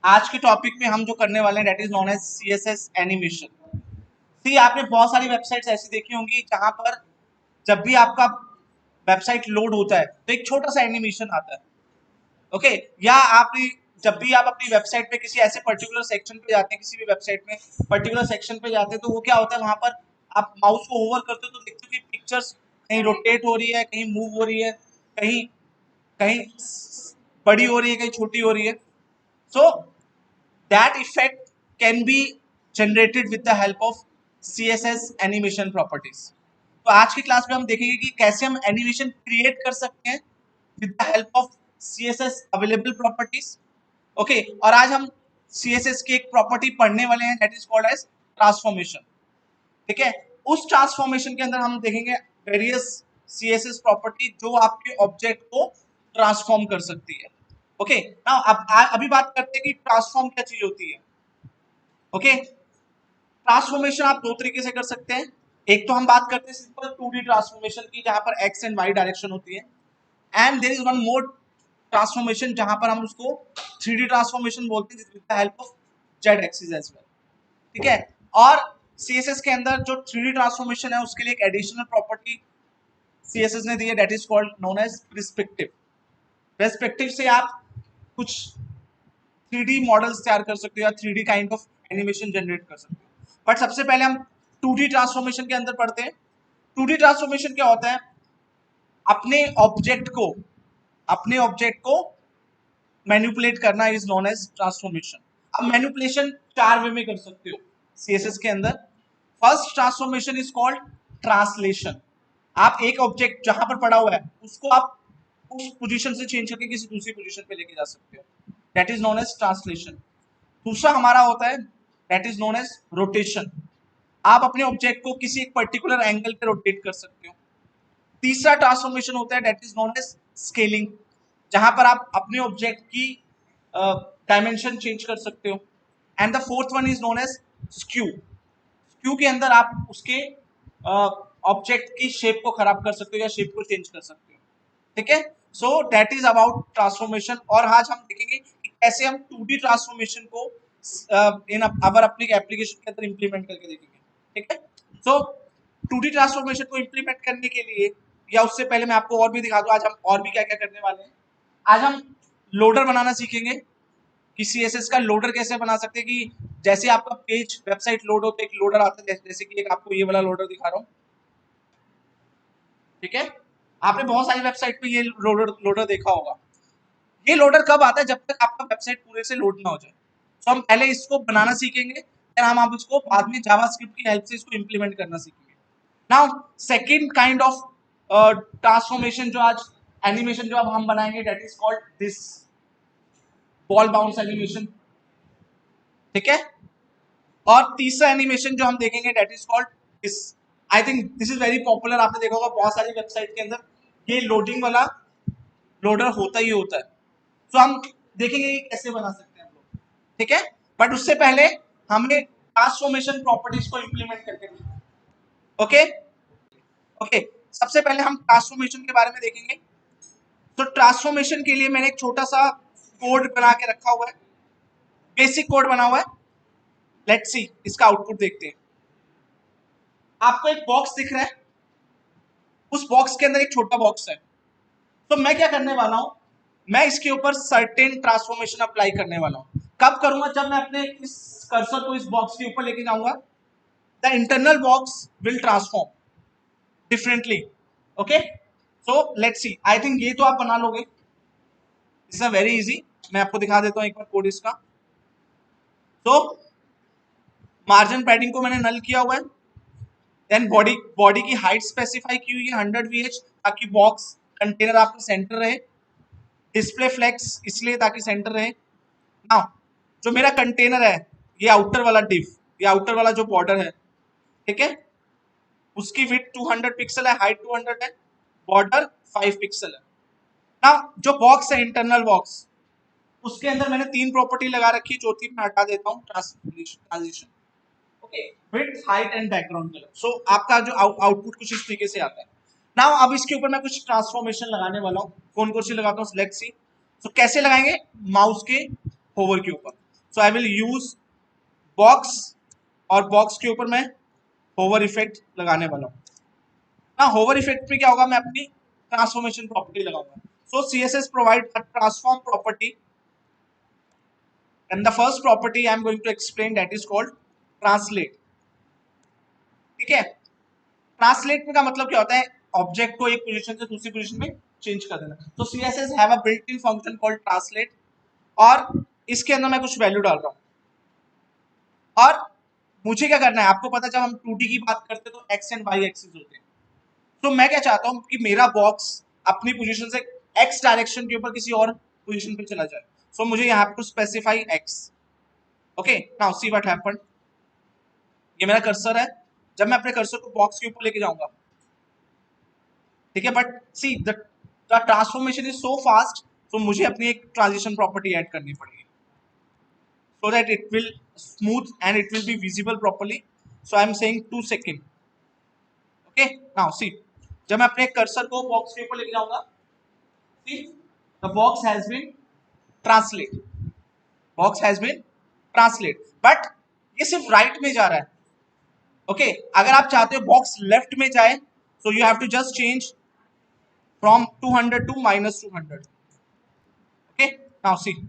आज के टॉपिक में हम जो करने वाले हैं that is known as CSS animation. See आपने बहुत सारी वेबसाइट्स ऐसी देखी होंगी जहां पर जब भी आपका वेबसाइट लोड होता है तो एक छोटा सा एनिमेशन आता है। ओके, या आप जब भी आप अपनी वेबसाइट पे किसी ऐसे पर्टिकुलर सेक्शन पे जाते हैं, किसी भी वेबसाइट में पर्टिकुलर सेक्शन पे जाते हैं, तो वो क्या होता है, वहां पर आप माउस को ओवर करते हो तो देखते हो कि पिक्चर्स कहीं रोटेट हो रही है, कहीं मूव हो रही है, कहीं कहीं बड़ी हो रही है, कहीं छोटी हो रही है। सो that effect can be generated with the help of CSS animation properties। तो आज की क्लास में हम देखेंगे कि कैसे हम एनिमेशन क्रिएट कर सकते हैं with the help of CSS available properties. Okay, और आज हम CSS की एक प्रॉपर्टी पढ़ने वाले हैं that is called as transformation. ठीक है, उस ट्रांसफॉर्मेशन के अंदर हम देखेंगे वेरियस CSS प्रॉपर्टी जो आपके ऑब्जेक्ट को ट्रांसफॉर्म कर सकती है। ओके, नाउ अब अभी बात करते हैं कि ट्रांसफॉर्म क्या चीज होती है। ओके, ट्रांसफॉर्मेशन आप दो तरीके से कर सकते हैं। एक तो हम बात करते हैं सिंपल 2D ट्रांसफॉर्मेशन की, जहां पर एक्स एंड वाई डायरेक्शन होती है, and there is one more transformation जहां पर हम उसको 3D ट्रांसफॉर्मेशन बोलते हैं with the help of Z axis as well. ठीक है, और CSS के अंदर जो 3D ट्रांसफॉर्मेशन है उसके लिए एक एडिशनल प्रॉपर्टी CSS ने दी है that is called known as perspective. Perspective से आप कुछ 3D मॉडल्स तैयार कर सकते हो या 3D kind of animation generate कर सकते हो। बट सबसे पहले हम 2D ट्रांसफॉर्मेशन के अंदर पढ़ते हैं। 2D ट्रांसफॉर्मेशन क्या होता है, अपने ऑब्जेक्ट को मैनिपुलेट करना इज नोन एज ट्रांसफॉर्मेशन। अब मैनिपुलेशन चार वे में कर सकते हो CSS के अंदर। First transformation is called translation. आप एक ऑब्जेक्ट जहां पर पड़ा हुआ है उसको आप उस पोजीशन से चेंज करके किसी दूसरी पोजीशन पे लेके जा सकते हो, that is known as translation. दूसरा हमारा होता है that is known as rotation. आप अपने ऑब्जेक्ट को किसी एक पर्टिकुलर एंगल पे रोटेट कर सकते हो। तीसरा ट्रांसफॉर्मेशन होता है that is known as scaling, जहां पर आप अपने ऑब्जेक्ट की डायमेंशन चेंज कर सकते हो। And the fourth one is known as skew. Skew के अंदर आप उसके ऑब्जेक्ट की शेप को खराब कर सकते हो या शेप को चेंज कर सकते हो। ठीक है, सो दैट इज अबाउट ट्रांसफॉर्मेशन। और आज हम देखेंगे कि कैसे हम 2D ट्रांसफॉर्मेशन को इन अवर अपनी एप्लीकेशन के अंदर इंप्लीमेंट करके देखेंगे। ठीक है, सो 2D ट्रांसफॉर्मेशन को इंप्लीमेंट करने के लिए या उससे पहले मैं आपको और भी दिखा दूं आज हम और भी क्या क्या करने वाले हैं। आज हम लोडर बनाना सीखेंगे कि CSS का लोडर कैसे बना सकते हैं, कि जैसे आपका पेज वेबसाइट लोड हो तो एक लोडर आता है, जैसे कि एक आपको ये वाला लोडर दिखा रहा हूँ। ठीक है, आपने बहुत सारी वेबसाइट पे ये लोडर देखा होगा। ये लोडर कब आता है, जब तक आपका वेबसाइट पूरे से लोड ना हो जाए। तो हम पहले इसको बनाना सीखेंगे, फिर हम आप इसको बाद में जावास्क्रिप्ट की हेल्प से इसको इंप्लीमेंट करना सीखेंगे। Now second kind of transformation जो आज एनिमेशन जो अब हम बनाएंगे that is called this ball bounce animation. ठीक है, और तीसरा एनिमेशन जो हम देखेंगे that is called this. I think this is very popular, आपने देखा होगा बहुत सारी वेबसाइट के अंदर ये लोडिंग वाला लोडर होता ही होता है। तो हम देखेंगे कि कैसे बना सकते हैं हम लोग। ठीक है, बट उससे पहले हमें ट्रांसफॉर्मेशन प्रॉपर्टीज को इंप्लीमेंट करके ओके ओके सबसे पहले हम ट्रांसफॉर्मेशन के बारे में देखेंगे। तो ट्रांसफॉर्मेशन के लिए मैंने एक छोटा सा कोड बना के रखा हुआ है, बेसिक कोड बना हुआ है। लेट्स सी इसका आउटपुट देखते हैं। आपको एक बॉक्स दिख रहा है, उस बॉक्स के अंदर एक छोटा बॉक्स है। तो मैं क्या करने वाला हूं, मैं इसके ऊपर सर्टेन ट्रांसफॉर्मेशन अप्लाई करने वाला हूं। कब करूंगा, जब मैं अपने इस कर्सर को इस बॉक्स के ऊपर लेके जाऊंगा, the internal box will transform differently. Okay, so let's see, I think ये तो आप बना लोगे, इट्स अ वेरी इजी। मैं आपको दिखा देता हूं एक बार कोड इसका। तो मार्जिन पैडिंग को मैंने नल किया हुआ है, देन बॉडी की हाइट स्पेसिफाई की हुई है 100 VH, ताकि बॉक्स कंटेनर आपका सेंटर रहे। डिस्प्ले फ्लेक्स इसलिए ताकि सेंटर रहे। नाउ जो मेरा कंटेनर है, ये आउटर वाला डिव, ये आउटर वाला जो बॉर्डर है, ठीक है, उसकी विड्थ 200 पिक्सल है, हाइट 200 है, बॉर्डर 5 पिक्सल है। नाउ जो बॉक्स है इंटरनल बॉक्स, उसके अंदर मैंने तीन प्रॉपर्टी लगा रखी है, चौथी मैं हटा देता हूँ, transition. Okay, width height and background colour. So आपका जो आउटपुट कुछ इस तरीके से आता है। नाउ अब इसके ऊपर मैं कुछ ट्रांसफॉर्मेशन लगाने वाला हूँ। कौन कौन सी लगाता हूँ, लेट्स सी। तो कैसे लगाएंगे, माउस के होवर के ऊपर। सो आई विल यूज बॉक्स, और बॉक्स के ऊपर मैं होवर इफेक्ट लगाने वाला हूँ ना। होवर इफेक्ट में क्या होगा, मैं अपनी ट्रांसफॉर्मेशन प्रॉपर्टी लगाऊंगा। सो CSS provide a transform property, and the first property I am going to explain, that is called translate। ठीक है, ट्रांसलेट का मतलब क्या होता है, ऑब्जेक्ट को एक पोजीशन से दूसरी पोजीशन में चेंज कर देना। तो CSS have a built in function called translate, और इसके अंदर मैं कुछ वैल्यू डाल रहा हूं, और मुझे क्या करना है, आपको पता है जब हम 2D की बात करते हैं तो x एंड y एक्सिस होते हैं। तो मैं क्या चाहता हूं कि मेरा बॉक्स अपनी पोजीशन से x डायरेक्शन के ऊपर किसी और पोजीशन पे चला जाए। सो मुझे यहाँ to specify x। Okay, now see what happened. ये मेरा कर्सर है, जब मैं अपने कर्सर को बॉक्स के ऊपर लेके जाऊंगा, ठीक है, but see the transformation is so fast, तो मुझे अपनी एक ट्रांजिशन प्रॉपर्टी ऐड करनी पड़ेगी, so that it will smooth and it will be visible properly। So I am saying 2 seconds। okay, now see, जब मैं अपने कर्सर को बॉक्स के ऊपर लेके जाऊंगा, see the box has been translate, box has been translate, but ये सिर्फ राइट में जा रहा है। ओके, अगर आप चाहते हो बॉक्स लेफ्ट में जाए, so you have to just change from 200 to -200। okay, now see,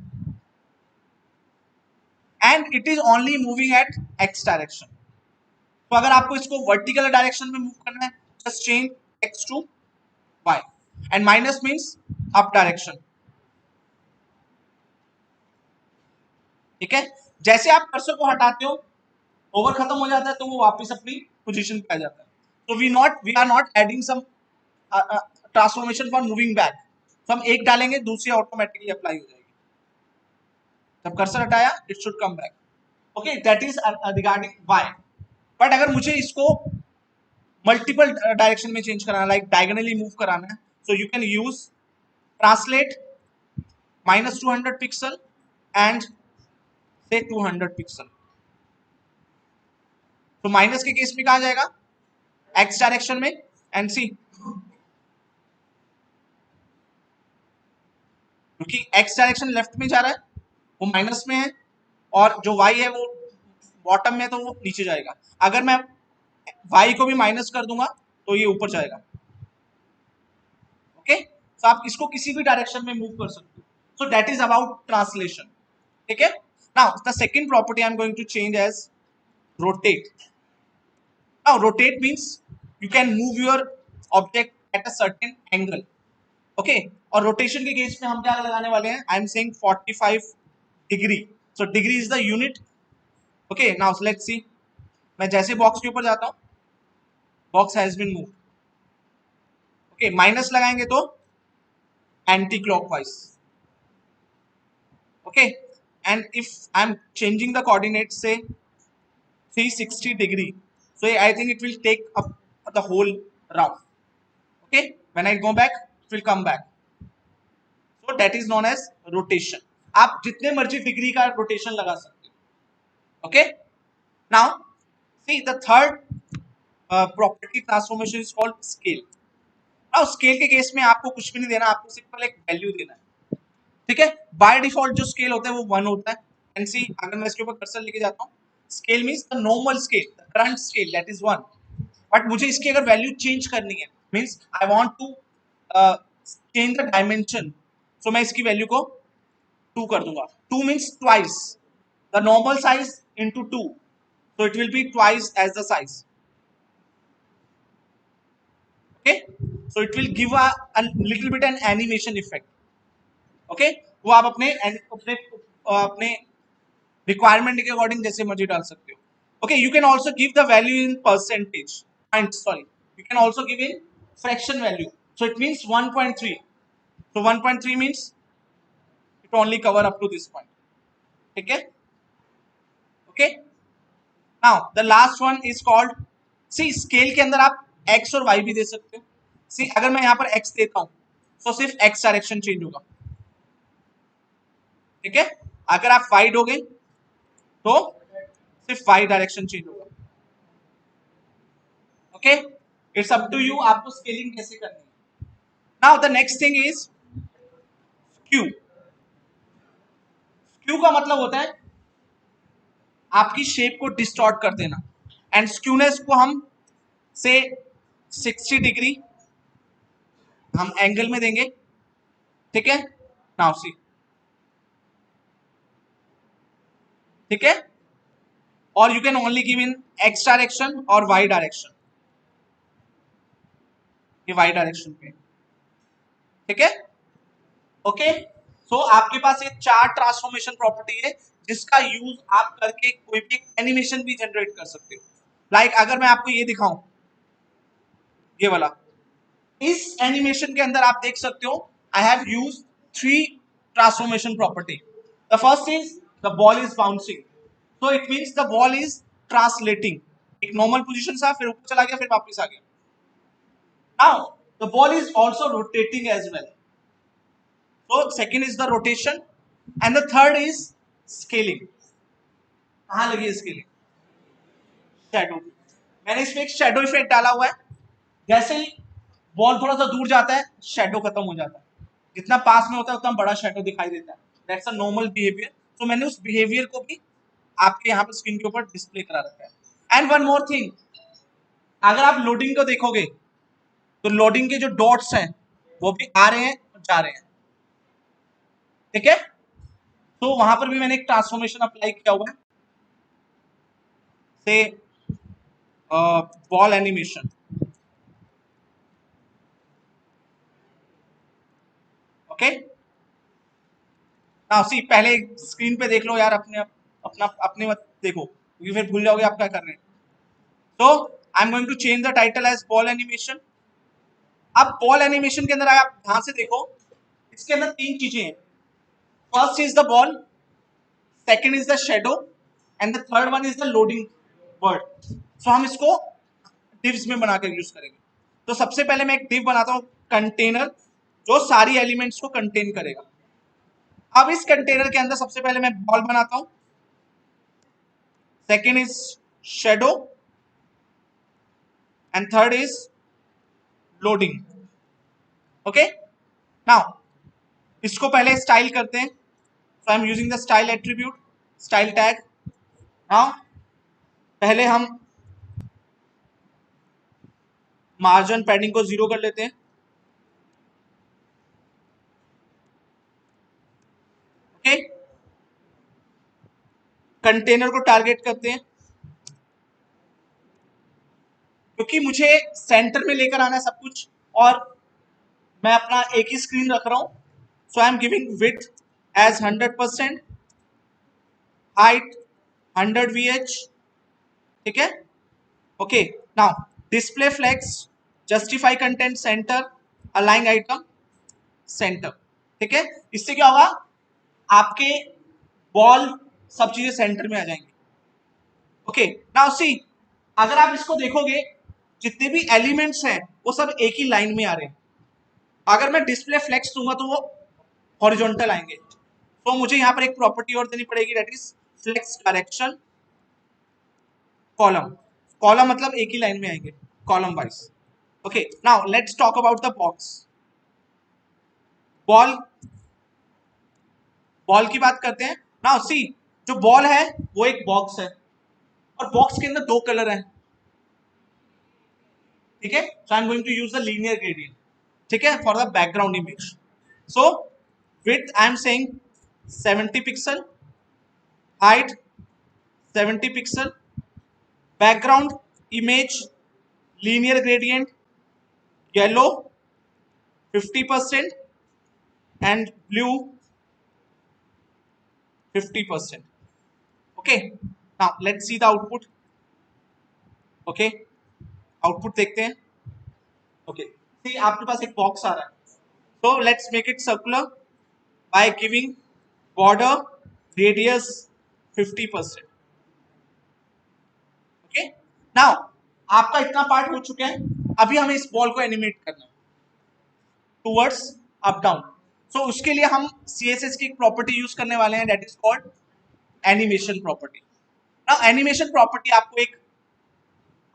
and it is only moving at x direction। तो अगर आपको इसको वर्टिकल डायरेक्शन में मूव करना है, just change x to y, and minus means up direction. ठीक है, जैसे आप कर्सर को हटाते हो, ओवर खत्म हो जाता है, तो वो वापस अपनी पोजीशन पे आ जाता है। तो we are not adding some transformation for moving back. तो हम एक डालेंगे, दूसरी ऑटोमेटिकली अप्लाई हो जाएगी। जब कर्सर हटाया, it should come back. Okay, that is regarding y। But अगर मुझे इसको मल्टीपल डायरेक्शन में चेंज कराना, लाइक डायगोनली मूव कराना है, so you can use translate -200 pixel and से 200 पिक्सल। तो माइनस के केस में कहा जाएगा x डायरेक्शन में, एंड सी क्योंकि x डायरेक्शन लेफ्ट में जा रहा है, वो माइनस में है, और जो y है वो बॉटम में है, तो वो नीचे जाएगा। अगर मैं y को भी माइनस कर दूंगा तो ये ऊपर जाएगा। ओके, तो आप इसको किसी भी डायरेक्शन में मूव कर सकते हो। So that is about translation. ठीक है, now the second property I am going to change as rotate. Now rotate means you can move your object at a certain angle. Okay, और rotation के case में हम क्या लगाने वाले हैं, आई एम सेइंग 45 डिग्री। So degree is the unit. Okay, now let's see, मैं जैसे बॉक्स के ऊपर जाता हूं, box has been move. Okay, minus लगाएंगे तो anti clockwise. Okay, and if I am changing the coordinate से 360 degree, so I think it will take up the whole round। okay, when I go back, it will come back। so that is known as rotation। आप जितने मर्जी degree का rotation लगा सकते हो। Okay, now see the third property transformation is called scale. Now scale के case में आपको कुछ भी नहीं देना, आपको सिंपल एक वैल्यू देना है। ठीक है, बाय डिफॉल्ट जो स्केल होता है वो 1 होता है। एंड सी, अगर मैं इसके ऊपर कर्सर लेके जाता हूँ, scale means the normal scale, the current scale, that is 1। But मुझे इसकी अगर वैल्यू चेंज करनी है, means I want to change the dimension, so मैं इसकी वैल्यू को 2 कर दूंगा। 2 means twice the normal size into 2, so it will be twice as the size। okay, so it will give a little bit an animation effect। okay, वो आप अपने अपने अपने रिक्वायरमेंट के अकॉर्डिंग जैसे मर्जी डाल सकते हो। Okay, you can also give the value in percentage, sorry, you can also give in fraction value, so it means 1.3। so 1.3 means it only cover up to this point। ठीक है, okay, now the last one is called, see scale के अंदर आप x और y भी दे सकते हो। सी अगर मैं यहाँ पर x देता हूं, तो सिर्फ x डायरेक्शन चेंज होगा। ठीक है, अगर आप y दोगे तो सिर्फ y डायरेक्शन चेंज होगा। Okay, it's up to you, आपको स्केलिंग कैसे करनी है। Now the next thing is skew. Skew का मतलब होता है आपकी शेप को डिस्टॉर्ट कर देना। एंड स्क्यूनेस को हम से 60 डिग्री हम एंगल में देंगे, ठीक है। नाउ सी, ठीक है, और you can only give in x direction और वाई डायरेक्शन, ये वाई डायरेक्शन पे, ठीक है। ओके, सो आपके पास ये 4 ट्रांसफॉर्मेशन प्रॉपर्टी है जिसका यूज आप करके कोई भी एनिमेशन भी जनरेट कर सकते हो। लाइक अगर मैं आपको ये दिखाऊं, ये वाला, इस एनिमेशन के अंदर आप देख सकते हो I have use 3 transformation property. The first is the ball is bouncing, so it means the ball is translating, एक नॉर्मल पोजीशन से फिर ऊपर चला गया फिर वापस आ गया। Now the ball is also rotating as well, so second is the rotation and the third is scaling। कहां लगी है स्केलिंग? शैडो, मैंने इसमें एक शैडो इफेक्ट डाला हुआ है, जैसे ही बॉल थोड़ा सा दूर जाता है शैडो खत्म हो जाता है, जितना पास में होता है उतना बड़ा शैडो दिखाई देता है। दैट्स अ नॉर्मल बिहेवियर, तो मैंने उस बिहेवियर को भी आपके यहाँ पर स्क्रीन के ऊपर डिस्प्ले करा रखा है। एंड वन मोर थिंग, अगर आप लोडिंग को देखोगे तो लोडिंग के जो डॉट्स हैं वो भी आ रहे हैं और जा रहे हैं, ठीक है। तो वहां पर भी मैंने एक ट्रांसफॉर्मेशन अप्लाई किया हुआ है, से बॉल एनिमेशन, ओके। नाउ सी, पहले स्क्रीन पे देख लो यार, अपने मत देखो क्योंकि फिर भूल जाओगे आप क्या कर रहे हैं। तो I am going to change the title as ball animation. अब बॉल एनिमेशन के अंदर आप ध्यान से देखो, इसके अंदर 3 चीजें हैं। First is the ball, second is the shadow and the third one is the loading word. So हम इसको डिव्स में बनाकर यूज करेंगे। तो सबसे पहले मैं एक डिव बनाता हूं, कंटेनर, जो सारी एलिमेंट्स को कंटेन करेगा। अब इस कंटेनर के अंदर सबसे पहले मैं बॉल बनाता हूं, second is shadow and third is loading, okay. Now इसको पहले स्टाइल करते हैं, so I am using the style attribute, style tag. Now पहले हम मार्जिन पैडिंग को 0 कर लेते हैं, ओके। कंटेनर को टारगेट करते हैं, क्योंकि मुझे सेंटर में लेकर आना है सब कुछ और मैं अपना एक ही स्क्रीन रख रहा हूं। So I am giving width as 100%, height 100 VH, ठीक है, okay. Now display flex, justify content centre, align item centre, ठीक है। इससे क्या होगा, आपके बॉल सब चीजें सेंटर में आ जाएंगी, ओके। नाउ सी, अगर आप इसको देखोगे जितने भी एलिमेंट्स हैं वो सब एक ही लाइन में आ रहे हैं। अगर मैं डिस्प्ले फ्लेक्स दूंगा तो वो हॉरिजॉन्टल आएंगे, तो मुझे यहां पर एक प्रॉपर्टी और देनी पड़ेगी, that is flex direction column. Column मतलब एक ही लाइन में आएंगे, column wise, okay. Now let's talk about the box. Ball, ball की बात करते हैं। नाउ सी, जो बॉल है वो एक बॉक्स है और बॉक्स के अंदर 2 कलर हैं, ठीक है। So I am going to use the linear gradient, ठीक है, for the background image. So width I am saying 70 pixel, height 70 pixel, background image linear gradient yellow 50% and blue 50%, okay। now let's see the output, okay। Output देखते हैं, okay. सी, आपके पास एक box आ रहा है, so let's make it circular by giving border radius 50%, okay। now आपका इतना part हो चुका है, अभी हमें इस बॉल को एनिमेट करना है टूवर्ड्स अप डाउन। सो उसके लिए हम CSS की एक प्रॉपर्टी यूज करने वाले हैं, that is called animation property. Now animation property आपको एक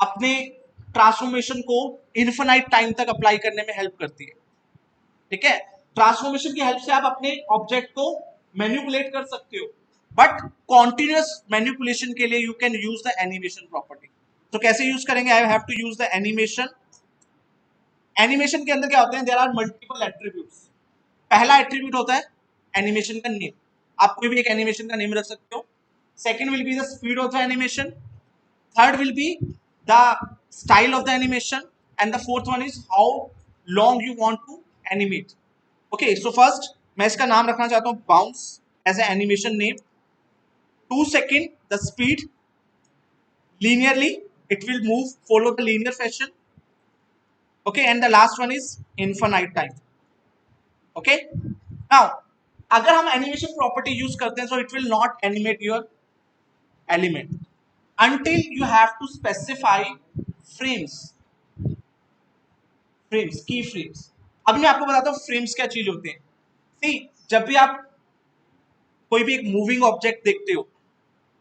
अपने ट्रांसफॉर्मेशन को इन्फिनाइट टाइम तक अप्लाई करने में हेल्प करती है, ठीक है। ट्रांसफॉर्मेशन की हेल्प से आप अपने ऑब्जेक्ट को मैनिपुलेट कर सकते हो, बट कॉन्टिन्यूस मैनिपुलेशन के लिए you can use the animation property. तो कैसे यूज करेंगे? I have to use the animation. Animation के अंदर क्या होते हैं? There are multiple attributes. पहला एट्रीब्यूट होता है एनिमेशन का नेम, आप कोई भी एक एनिमेशन का नेम रख सकते हो। Second will be the speed of the animation, third will be the style of the animation, and the fourth one is how long you want to animate. Okay, so first मैं इसका नाम रखना चाहता हूँ bounce as a animation name. 2 second the speed, linearly it will move, follow the linear fashion. Okay, and the last one is infinite time. Okay, now अगर हम animation property use करते हैं, so it will not animate your element until you have to specify frames, की frames. अब मैं आपको बताता हूँ फ्रेम्स क्या चीज होते हैं। See, जब भी आप कोई भी एक मूविंग ऑब्जेक्ट देखते हो,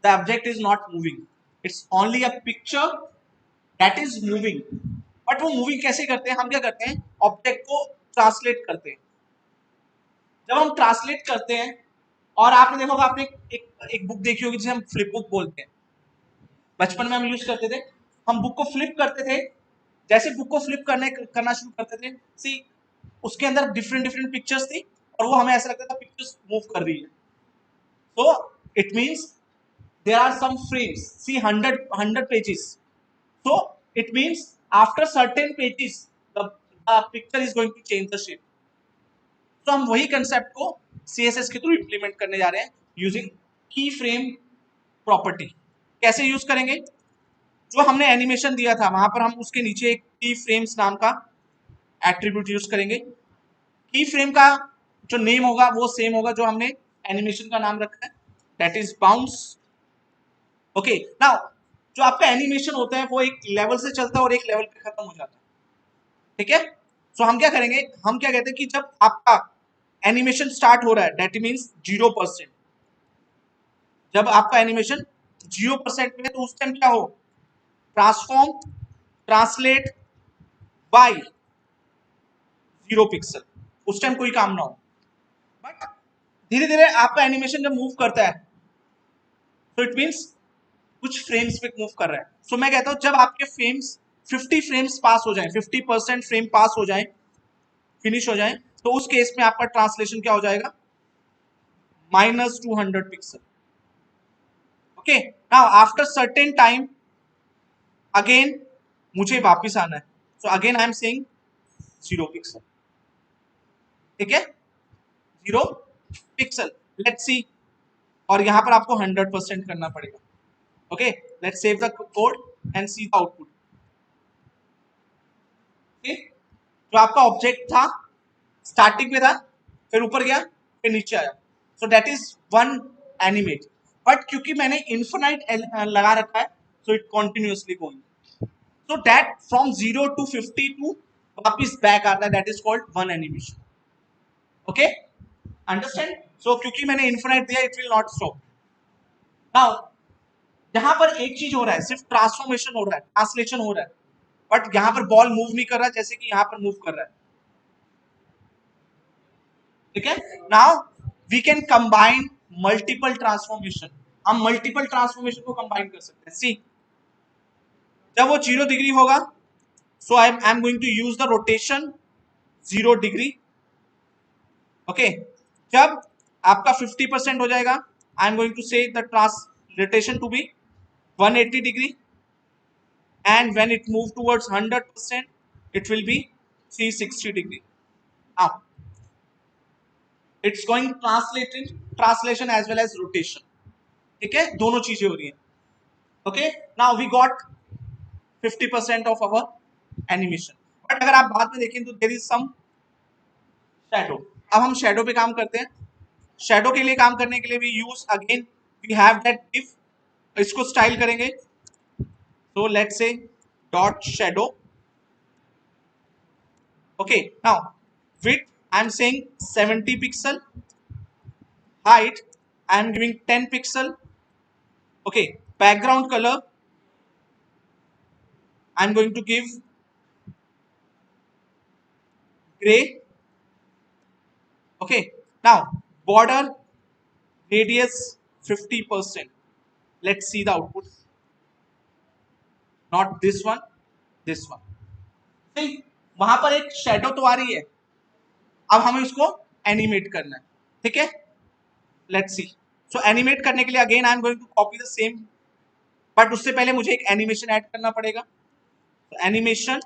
the object is not moving, it's only a picture that is moving। But वो मूविंग कैसे करते हैं? हम क्या करते हैं? ऑब्जेक्ट को ट्रांसलेट करते हैं। जब हम ट्रांसलेट करते हैं, और आपने देखा होगा, आपने एक बुक देखी होगी जिसे हम फ्लिप बुक बोलते हैं, बचपन में हम यूज करते थे। हम बुक को फ्लिप करते थे, जैसे बुक को फ्लिप करना शुरू करते थे, सी उसके अंदर डिफरेंट डिफरेंट पिक्चर्स थी, और वो हमें ऐसा लगता था पिक्चर्स मूव कर रही है। तो it means there are some frames, see 100 pages, so it means after certain pages the picture is going to change the shape। तो हम वही कंसेप्ट को CSS के थ्रू इंप्लीमेंट करने जा रहे हैं यूजिंग की फ्रेम प्रॉपर्टी। कैसे यूज करेंगे? जो हमने एनिमेशन दिया था वहां पर हम उसके नीचे एक की फ्रेम्स नाम का एट्रीब्यूट यूज करेंगे। की फ्रेम का जो नेम होगा वो सेम होगा जो हमने एनिमेशन का नाम रखा है, that is bounce. Okay, now जो आपका एनिमेशन होता है वो एक लेवल से चलता है और एक लेवल पे खत्म हो जाता है, ठीक है? सो हम क्या करेंगे? हम क्या कहते हैं कि जब आपका एनिमेशन स्टार्ट हो रहा है, दैट मीन्स 0%। जब आपका एनिमेशन 0% में, तो उस टाइम क्या हो? ट्रांसफॉर्म ट्रांसलेट बाय 0 पिक्सल, उस टाइम कोई काम ना हो। बट धीरे धीरे आपका एनिमेशन जब मूव करता है, तो इट मीन्स कुछ फ्रेम्स पे मूव कर रहा है। सो मैं कहता हूं जब आपके फ्रेम्स 50 फ्रेम्स पास हो जाए, 50% फ्रेम पास हो जाए, फिनिश हो जाए, तो उस केस में आपका ट्रांसलेशन क्या हो जाएगा? -200 pixel. Okay, now after certain time again मुझे वापिस आना है, सो again I am saying 0 pixel, ठीक है? 0 पिक्सल, लेट्स सी। और यहां पर आपको 100% करना पड़ेगा। Okay, let's save the code and C the output. जो आपका ऑब्जेक्ट था स्टार्टिंग में था, फिर ऊपर गया, फिर नीचे आया, so that is one animate. But क्योंकि मैंने इन्फिनाइट लगा रखा है, so it continuously going, so that from 0 to 50 to वापिस बैक आता है, that is called one animation. Okay, understand? So क्योंकि मैंने इन्फिनाइट दिया, it will not stop. Now यहां पर एक चीज हो रहा है, सिर्फ ट्रांसफॉर्मेशन हो रहा है, ट्रांसलेशन हो रहा है, बट यहां पर बॉल मूव नहीं कर रहा जैसे कि यहां पर मूव कर रहा है, ठीक है? Now we can combine multiple transformation. हम मल्टीपल ट्रांसफॉर्मेशन को कंबाइन कर सकते हैं। सी, जब वो 0 डिग्री होगा, so I am going to use the rotation 0 degree. Okay, जब आपका 50% हो जाएगा, I am going to say the rotation to be 180 degree, and when it move towards 100% it will be 360 degree। now it's going translation as well as rotation, ठीक है? दोनों चीजें हो रही हैं। Okay, now we got 50% of our animation. But अगर आप बाद में देखें तो देयर इज सम शैडो। अब हम शैडो पे काम करते हैं। शैडो के लिए काम करने के लिए we use again we have that div, इसको स्टाइल करेंगे, so let's say dot shadow। okay, now width I'm saying 70 pixel, height I'm giving 10 pixel। okay, background color I'm going to give gray। okay, now border radius 50%. Let's see the output. Not this one, this one. See, वहां पर एक shadow तो आ रही है, अब हमें उसको animate करना है, ठीक है। Let's see. सो एनिमेट करने के लिए again I am going to copy the same, but उससे पहले मुझे एक एनिमेशन ऐड करना पड़ेगा। तो एनिमेशन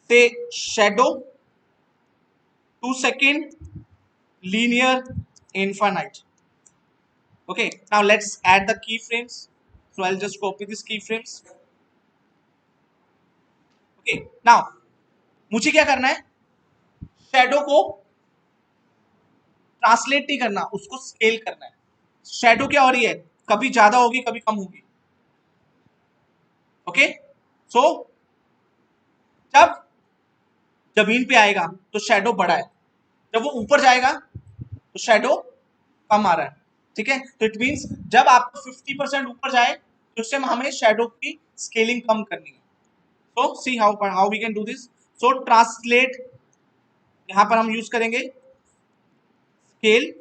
से shadow 2 second linear infinite. Okay, now let's add the keyframes. So I'll just copy these keyframes. Okay, now मुझे क्या करना है, शेडो को ट्रांसलेट नहीं करना, उसको स्केल करना है। शेडो क्या हो रही है, कभी ज्यादा होगी कभी कम होगी। ओके, सो जब जमीन पे आएगा तो शेडो बड़ा है, जब वो ऊपर जाएगा तो शेडो कम आ रहा है, ठीक है। तो इट मींस जब आपको 50% ऊपर जाए तो उससे हमें शेडो की स्केलिंग कम करनी है। So see how we can do this. So translate, यहां पर हम यूज करेंगे scale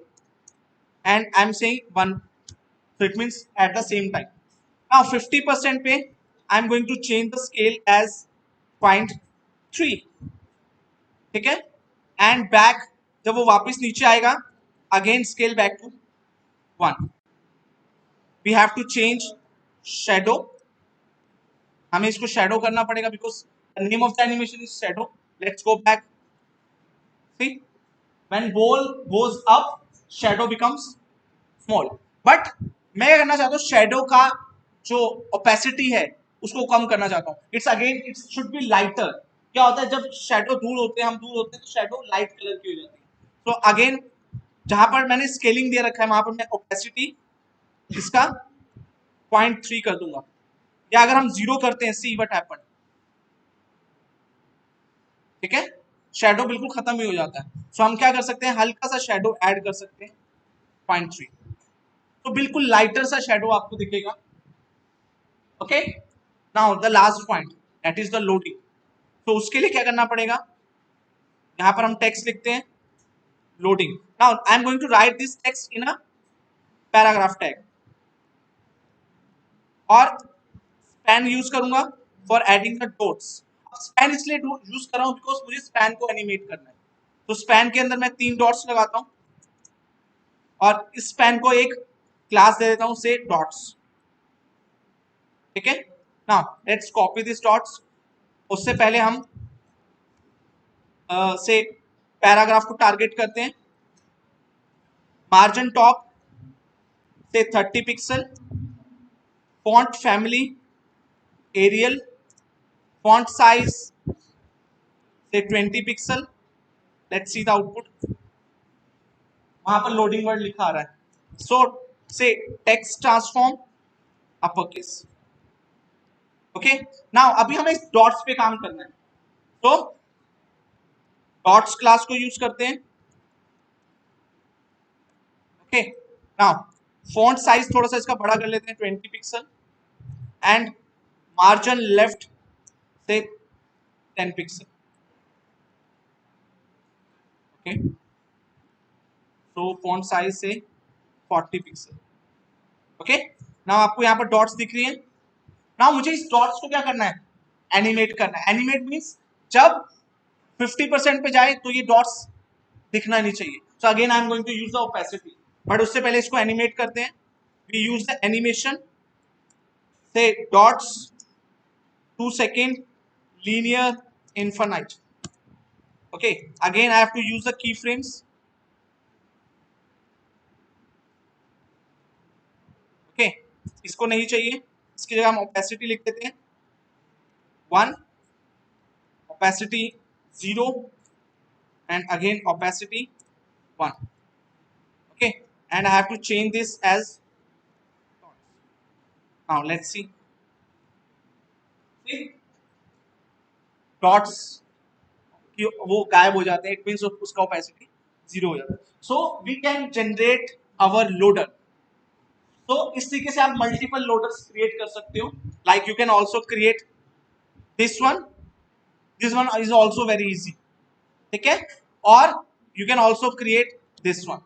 and I am saying 1, so it means at the same time. Now 50% पे I am going to change the scale as 0.3, ठीक है। And back, जब वो वापस नीचे आएगा again scale back to 1. We have to change shadow, हमें इसको शेडो करना पड़ेगा because the name of the animation is shadow. Let's go back. See, when ball goes up shadow becomes small, but मैं क्या करना चाहता हूँ, शेडो का जो ओपेसिटी है उसको कम करना चाहता हूँ। It's again it should be lighter. क्या होता है जब शेडो दूर होते हैं, हम दूर होते हैं तो शेडो लाइट कलर की हो जाती है। तो अगेन जहां पर मैंने स्केलिंग दे रखा है वहां पर मैं ओपेसिटी इसका 0.3 कर दूंगा, या अगर हम 0 करते हैं, सी व्हाट हैपन, ठीक है, शेडो बिल्कुल खत्म ही हो जाता है। सो हम क्या कर सकते हैं, हल्का सा शेडो ऐड कर सकते हैं 0.3, तो बिल्कुल लाइटर सा शेडो आपको दिखेगा। Okay, now the last point that is the loading. तो उसके लिए क्या करना पड़ेगा, यहां पर हम टेक्स्ट लिखते हैं loading. Now I am going to write this text in a paragraph tag, और स्पैन यूज करूंगा for adding the dots. Span इसलिए यूज कर रहा हूं बिकॉज मुझे स्पैन को एनिमेट करना है। तो स्पैन के अंदर मैं 3 डॉट्स लगाता हूं और इस स्पैन को एक क्लास दे देता हूं से डॉट्स, ठीक है। Now let's copy this dots. उससे पहले हम से पैराग्राफ को टारगेट करते हैं। मार्जिन टॉप से 30 pixel, font family Arial, font size से 20 pixel. Let's see the output. वहां पर लोडिंग वर्ड लिखा आ रहा है। सो से text transform upper case. Okay, now अभी हमें इस डॉट्स पे काम करना है, तो डॉट्स क्लास को यूज करते हैं। ओके, नाउ फॉन्ट साइज थोड़ा सा इसका बड़ा कर लेते हैं 20 पिक्सल, एंड मार्जिन लेफ्ट से 10 पिक्सल। ओके, तो फॉन्ट साइज से 40 पिक्सल। ओके, नाउ आपको यहाँ पर डॉट्स दिख रही है। नाउ मुझे इस डॉट्स को क्या करना है, एनिमेट करना है। एनिमेट मीन्स जब 50% पे जाए तो ये डॉट्स दिखना नहीं चाहिए। So again I am going to use the opacity, but उससे पहले इसको एनिमेट करते हैं। वी यूज द एनिमेशन से dots 2 second linear infinite. Okay, again I have to use the keyframes. Okay, इसको नहीं चाहिए, इसकी जगह हम ओपेसिटी लिख देते हैं 1, opacity 0, and again opacity 1. Okay, and I have to change this as, now let's see dots वो गायब हो जाते हैं, इट मीन्स उसका ओपेसिटी 0 हो जाता है। So we can generate our loader. तो इस तरीके से आप मल्टीपल लोडर्स क्रिएट कर सकते हो। Like you can also create this one is also very easy, ठीक है। और you can also create this one.